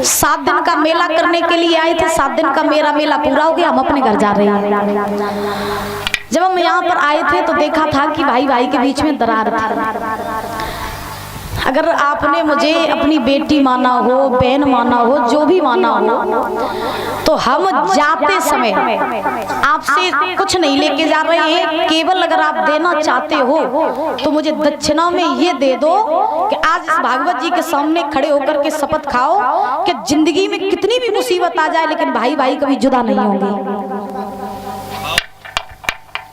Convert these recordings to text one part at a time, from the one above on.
7 दिन का मेला करने के लिए आए थे। 7 दिन का मेला पूरा हो गया, हम अपने घर जा रहे हैं। जब हम यहाँ पर आए थे तो देखा था कि भाई भाई के बीच में दरार थी। अगर आपने मुझे अपनी बेटी माना हो, बहन माना हो, जो भी माना हो, तो हम जाते समय आपसे कुछ नहीं लेके जा रहे हैं। केवल अगर आप देना चाहते हो तो मुझे दक्षिणा में ये दे दो कि आज इस भागवत जी के सामने खड़े होकर के शपथ खाओ कि जिंदगी में कितनी भी मुसीबत आ जाए लेकिन भाई भाई कभी जुदा नहीं होंगे।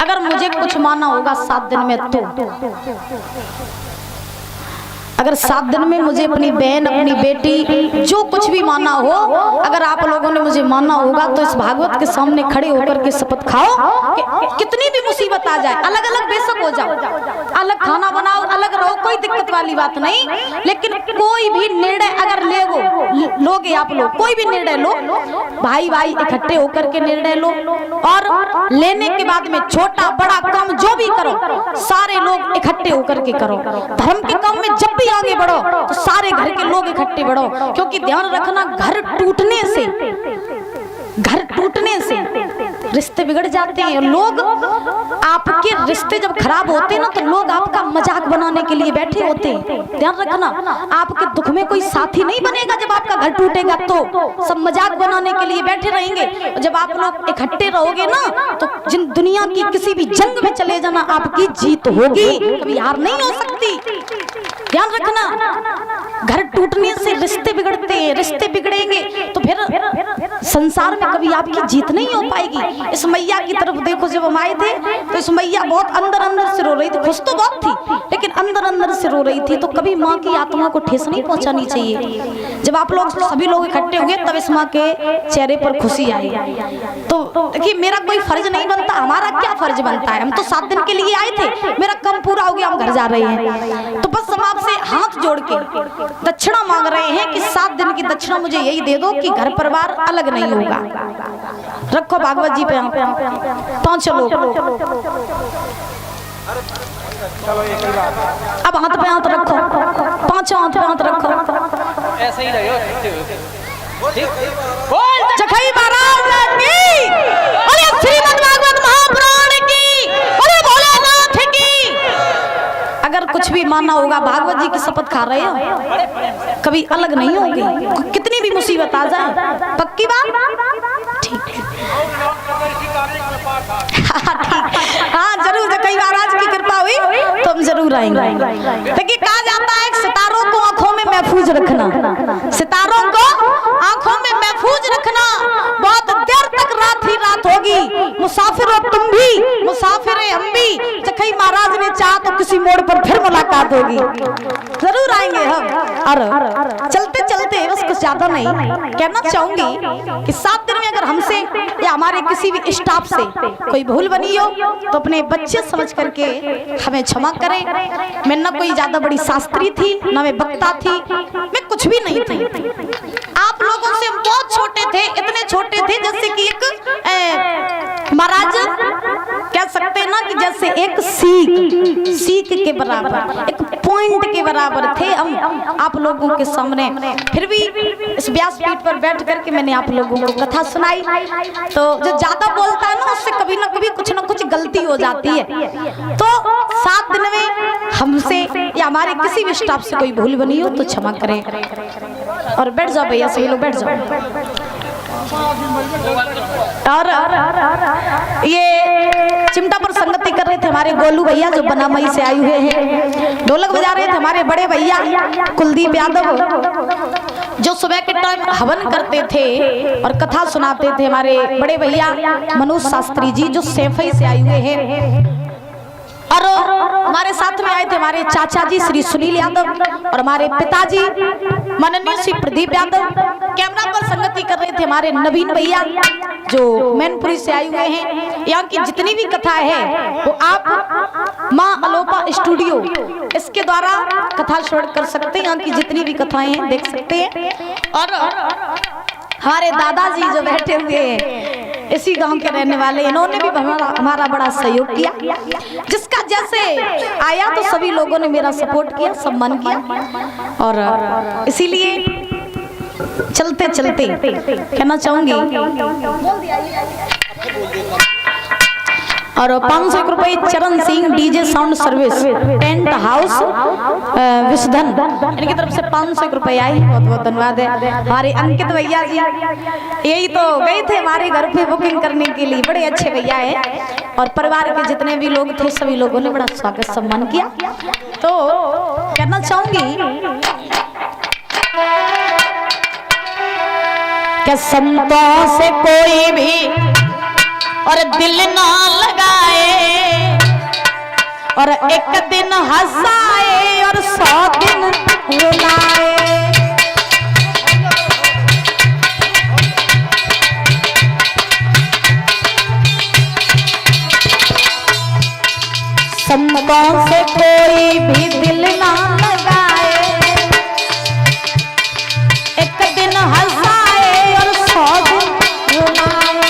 अगर मुझे कुछ माना होगा 7 दिन में, तो अगर 7 दिन में मुझे अपनी बहन, अपनी बेटी, जो कुछ भी माना हो, अगर आप लोगों ने मुझे माना होगा तो इस भागवत के सामने खड़े होकर के शपथ खाओ कि कितनी भी मुसीबत आ जाए, अलग अलग बेशक हो जाओ, अलग खाना बनाओ, अलग रहो, कोई दिक्कत वाली बात नहीं, लेकिन कोई भी निर्णय अगर लोगे आप लोग, कोई भी निर्णय लो, भाई भाई इकट्ठे होकर के निर्णय लो, और लेने के बाद में छोटा बड़ा कम जो भी करो, सारे लोग इकट्ठे होकर के करो। धर्म के काम में जब भी आगे बढ़ो तो सारे घर के लोग इकट्ठे बढ़ो, क्योंकि ध्यान रखना घर टूटने से रिश्ते बिगड़ जाते हैं। लोग आपके रिश्ते जब खराब होते हैं ना तो लोग आपका मजाक बनाने के लिए बैठे होते हैं। ध्यान रखना, आपके दुख में कोई साथी नहीं बनेगा। जब आपका घर टूटेगा तो सब मजाक बनाने के लिए बैठे रहेंगे। जब आप लोग इकट्ठे रहोगे ना तो जिन दुनिया की किसी भी जंग में चले जाना, आपकी जीत होगी, कभी हार नहीं हो सकती। ध्यान रखना, घर टूटने से रिश्ते बिगड़ते हैं, रिश्ते बिगड़ेंगे तो फिर संसार में कभी आपकी जीत नहीं हो पाएगी। इस मैया की तरफ देखो, जब हम आए थे तो इस मैया बहुत अंदर से रो रही थी। खुश तो बहुत थी लेकिन अंदर से रो रही थी। तो कभी माँ की आत्मा को ठेस नहीं पहुंचानी चाहिए। जब आप लोग सभी लोग इकट्ठे होंगे तब इस माँ के चेहरे पर खुशी आई। तो देखिए, मेरा कोई फर्ज नहीं बनता, हमारा क्या फर्ज बनता है? हम तो 7 दिन के लिए आए थे, मेरा कम पूरा हो गया, हम घर जा रहे हैं। तो बस हम आपसे हाथ जोड़ के दक्षिणा मांग रहे हैं कि 7 दिन की दक्षिणा मुझे यही दे दो कि घर परिवार अलग नहीं होगा। रखो भागवत जी पे 5 लोग, अब हाथ पे हाथ रखो, 5 हाथ पे हाथ रखो, ऐसे ही रहो। चखाई महाराज की, अरे श्रीमद् भागवत महापुराण की, अरे भोलेनाथ की। अगर कुछ भी मानना होगा, भागवत जी की शपथ खा रहे हो, कभी अलग नहीं होगी, कितनी भी मुसीबत आ जाए। पक्की बात? ठीक है, हाँ जरूर, कई बार आज की कृपा हुई तो हम जरूर आएंगे। देखिए, कहा जाता है सितारों को आंखों में महफूज रखना, सितारों को आंखों में महफूज रखना। बहुत देर तक रात ही रात होगी, मुसाफिर हो तुम भी, मुसाफिर है हम भी। चखाई महाराज ने चाहा तो किसी मोड़ पर फिर मुलाकात होगी, जरूर आएंगे हम। और चलते चलते बस कुछ ज्यादा नहीं कहना चाहूंगी कि 7 दिन में अगर हमसे या हमारे किसी भी स्टाफ से कोई भूल बनी हो तो अपने बच्चे समझ करके हमें क्षमा करें। मैं न कोई ज्यादा बड़ी शास्त्री थी, न मैं वक्ता थी, मैं कुछ भी नहीं थी। आप लोगों से हम बहुत छोटे थे, इतने छोटे थे जैसे कि एक महाराज कह सकते हैं ना कि जैसे एक सीख के बराबर, एक पॉइंट के बराबर थे हम आप लोगों के सामने। फिर भी इस व्यासपीठ पर बैठ करके मैंने आप लोगों को कथा सुनाई। तो जो ज्यादा बोलता है ना उससे कभी ना कभी कुछ ना कुछ गलती हो जाती है। तो 7 दिन में हमसे या हमारे किसी भी स्टाफ से कोई भूल बनी हो तो क्षमा करें। और बैठ जाओ भैया, सभी लोग बैठ जाओ। और ये चिमटा पर संगति कर रहे थे हमारे गोलू भैया जो बनामई से आए हुए हैं। ढोलक बजा रहे थे हमारे बड़े भैया कुलदीप यादव जो सुबह के टाइम हवन करते थे और कथा सुनाते थे। हमारे बड़े भैया मनोज शास्त्री जी जो सैफई से आए हुए हैं। और हमारे साथ में आए थे हमारे चाचा जी श्री सुनील यादव और हमारे पिताजी माननीय श्री प्रदीप यादव। कैमरा पर संगति कर रहे थे हमारे नवीन भैया जो मैनपुरी से आए हुए हैं। यहाँ की जितनी भी कथा है वो आप माँ अलोपा स्टूडियो इसके द्वारा कथा श्रवण कर सकते हैं। यहाँ की जितनी भी कथाएं हैं देख सकते हैं। और हमारे दादाजी जो बैठे हुए हैं इसी गांव के रहने वाले, इन्होंने भी हमारा बड़ा सहयोग किया। जिसका जैसे आया तो सभी लोगों ने मेरा सपोर्ट किया, सम्मान किया। और इसीलिए चलते चलते कहना चाहूंगी और 500 रुपए Charan Singh DJ sound service tent house विषधन इनकी तरफ से 500 रुपए आए। बहुत बहुत धन्यवाद है हमारे अंकित भैया जी। यही तो गए थे हमारे घर पे बुकिंग करने के लिए, बड़े अच्छे भैया है और परिवार के जितने भी लोग थे सभी लोगों ने बड़ा स्वागत सम्मान किया। तो कहना चाहूंगी कि संतों से कोई भी और दिल ना लगाए और एक दिन हंसाए और 100 दिन रुलाए। संतों से कोई भी दिल ना लगाए, एक दिन हंसाए और 100 दिन रुलाए।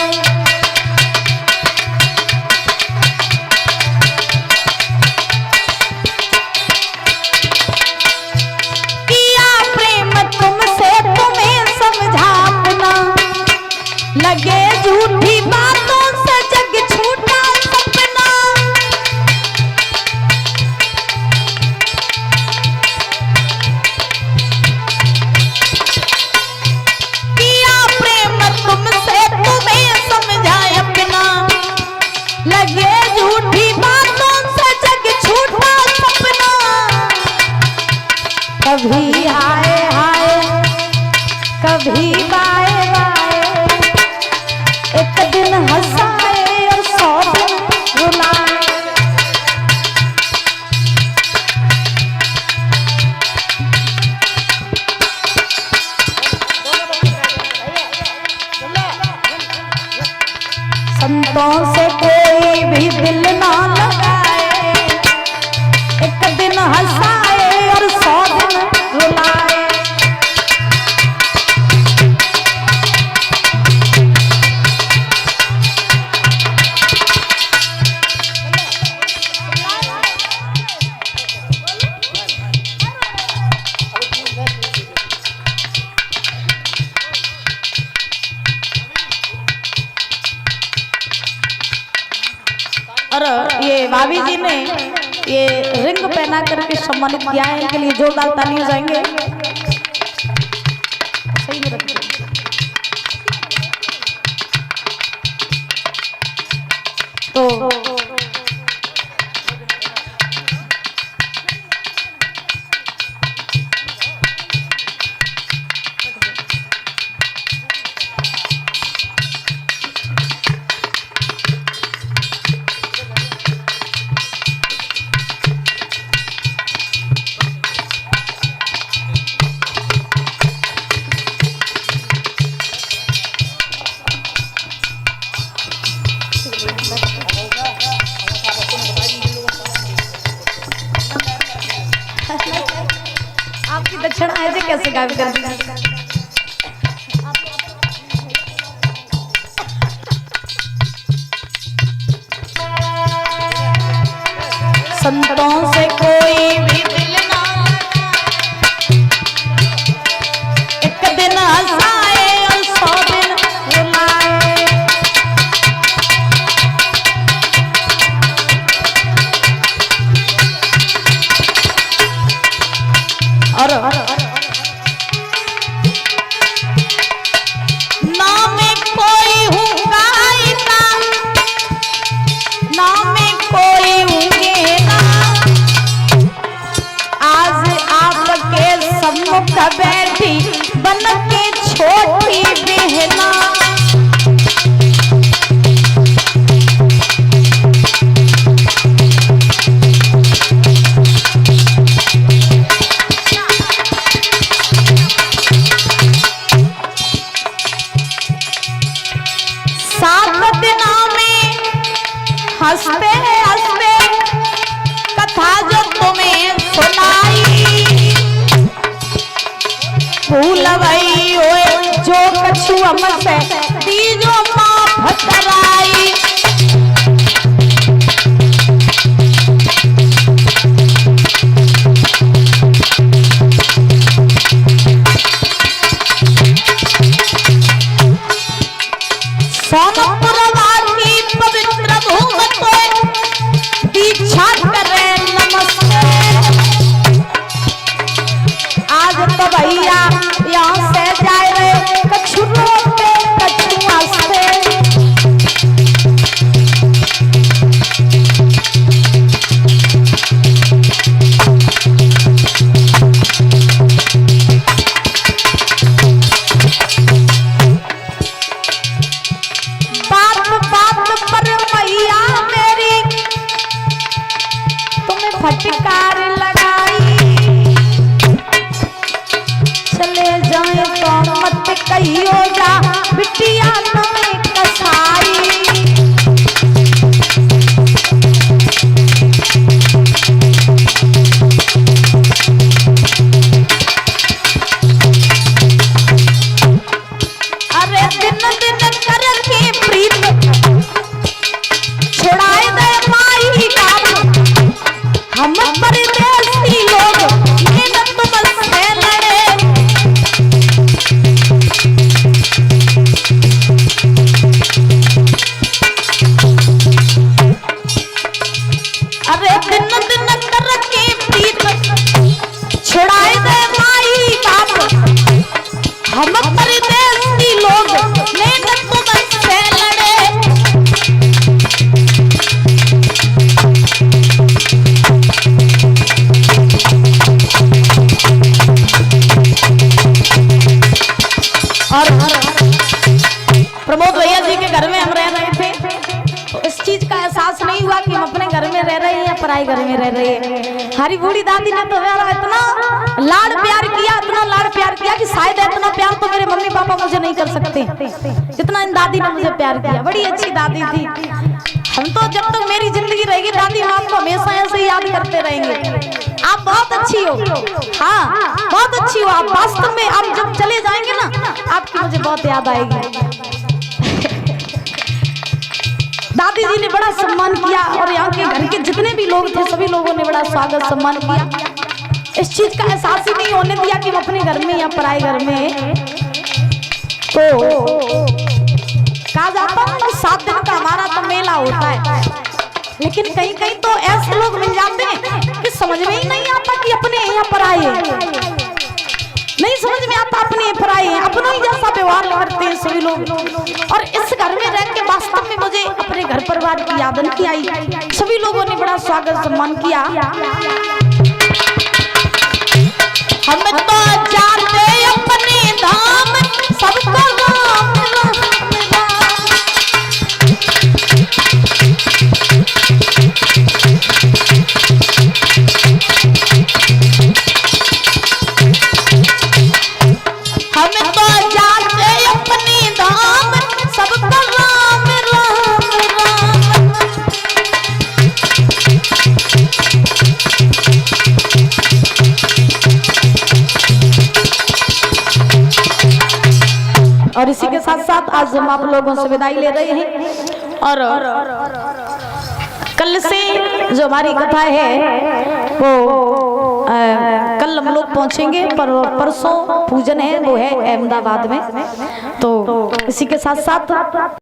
लगे झूठी बातों से जग छूटा सपना, किया प्रेम तुमसे तुम्हें समझाए अपना। लगे झूठी बातों से जग छूटा सपना, कभी हाय हाय कभी बाय बाय, एक दिन हंसाए और 100 दिन रुलाए। संतों से कोई भी दिल ना लगाए, एक दिन हंसाए और 100 दिन रुलाए। और ये भाभी जी ने ये रिंग पहना करके सम्मानित किया है, इनके लिए जोरदार तालियां जाएंगे। सही में रखिए। तो आपकी दक्षिणा ऐसे कैसे गायब कर दी? संतों से कोई भी दिल ना, एक दिन हंसाए और 100 दिन रुलाए। और ना मैं कोई हूँ गायिका, ना मैं कोई हूँ गेना, आज आपके सम्मुख बैठी बन के छोटी बहना। हंसते हंसते कथा जो तुम्हें सुनाई, भूल भई होए जो कछु हमसे दीजो माफ कराई। मत कहियो जा बिटिया तुम्हें कसाई। अरे दिन दिन करके प्रीत छुड़ाए दे माई बाप, हम परदेसी लोग मेहनत तुमसे लड़े। अरे दिन दिन करके प्रीत छुड़ाए दे माई बाप, हम परदेसी लोग मेहनत तुमसे लड़े। और प्रमोद भैया जी के घर में हम रह रहे थे तो इस चीज का एहसास नहीं हुआ कि हम अपने घर में रह रहे हैं या पराई घर में रह रहे हैं। हमारी बूढ़ी दादी ने तो मेरा इतना लाड़ प्यार किया, इतना लाड़ प्यार किया कि शायद इतना प्यार तो मेरे मम्मी पापा मुझे नहीं कर सकते जितना इन दादी ने मुझे प्यार किया। बड़ी अच्छी दादी थी। हम तो जब तक मेरी जिंदगी रहेगी दादी हम आपको हमेशा ऐसे याद करते रहेंगे। आप बहुत अच्छी हो, हाँ बहुत अच्छी हो आप। वास्तव में आप जब चले जाएंगे ना आपकी मुझे बहुत याद आएगी। दादी जी ने बड़ा सम्मान किया और यहाँ के घर के जितने भी लोग थे सभी लोगों ने बड़ा स्वागत सम्मान किया। इस चीज का एहसास ही नहीं होने दिया कि हम अपने घर में या पराए घर में। तो कहा जाता है 7 दिन का हमारा तो मेला होता है, लेकिन कहीं कहीं तो ऐसे लोग मिल जाते हैं कि समझ में ही नहीं आता कि अपने यहाँ पराए हैं। नहीं समझ में आता अपने पराए हैं, अपनों ही जैसा व्यवहार करते हैं सभी लोग। और इस घर में रह के वास्तव में मुझे अपने घर परिवार की याद नहीं आई। सभी लोगों ने बड़ा स्वागत सम्मान किया। हम तो जाते अपने धाम सबको राम राम राम। हम तो जाते अपने धाम सबको राम राम राम। और इसी के साथ साथ आज हम आप लोगों से विदाई ले रहे हैं। और कल से जो हमारी कथा है वो कल हम लोग पहुंचेंगे, पर परसों पूजन है वो है अहमदाबाद में। तो इसी के साथ साथ